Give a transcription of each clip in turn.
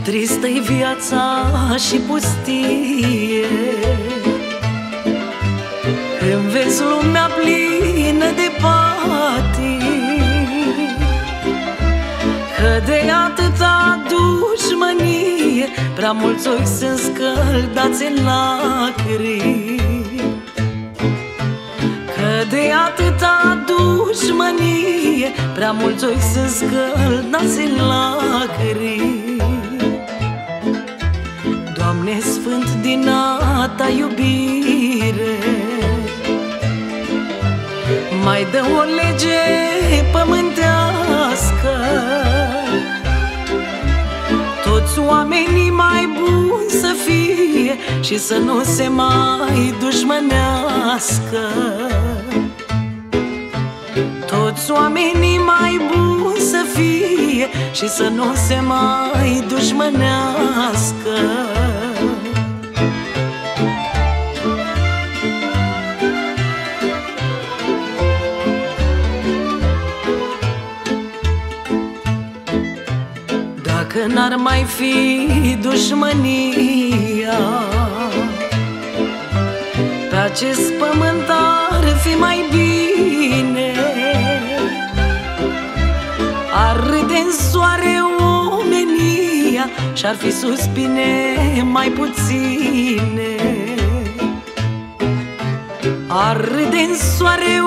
tristă-i viața și pustie, când vezi lumea plină de patii, că de atâta dușmănie prea mulți ochi sunt scăldați în lacrimi, că de atâta dușmănie prea mulți ochi sunt scăldați în lacrimi. Doamne sfânt din a Ta iubire, mai dă o lege pământească, toți oamenii mai buni să fie și să nu se mai dușmănească. Toți oamenii mai buni să fie și să nu se mai dușmănească. Dacă n-ar mai fi dușmănia, pe acest pământ ar fi mai bine. Ar râde în soare omenia și-ar fi suspine mai puține. Ar râde în soare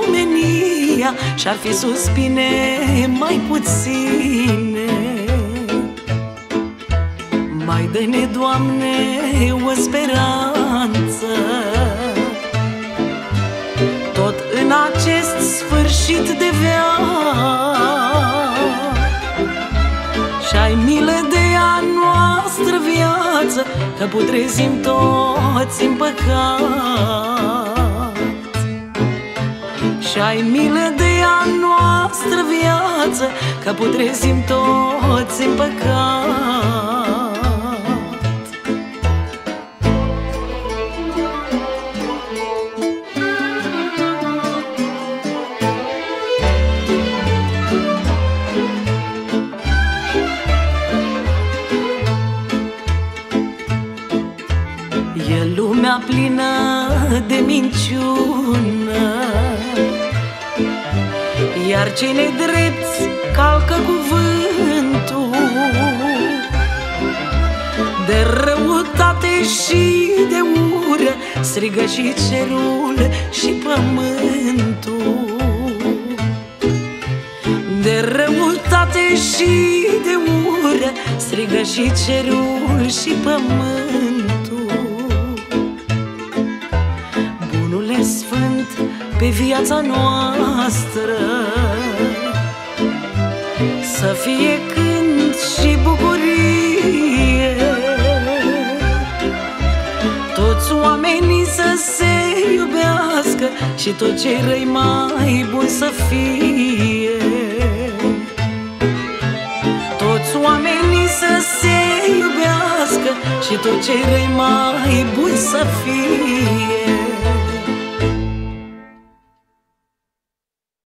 omenia și-ar fi suspine mai puține. Mai dă-ne, Doamne, o speranță, tot în acest sfârșit de veac, și-ai milă de a noastră viață, că putrezim toți în păcat. Și-ai milă de a noastră viață, că putrezim toți în păcat. E lumea plină de minciună, iar cei nedrepți calcă cuvântul. De răutate și de ură strigă și cerul și pământul. De răutate și de ură strigă și cerul și pământul. Bunule Sfânt, pe viața noastră să fie cânt și bucurie, toți oamenii să se iubească și tot cei răi mai buni să fie. Toți oamenii să se iubească și tot cei răi mai buni să fie.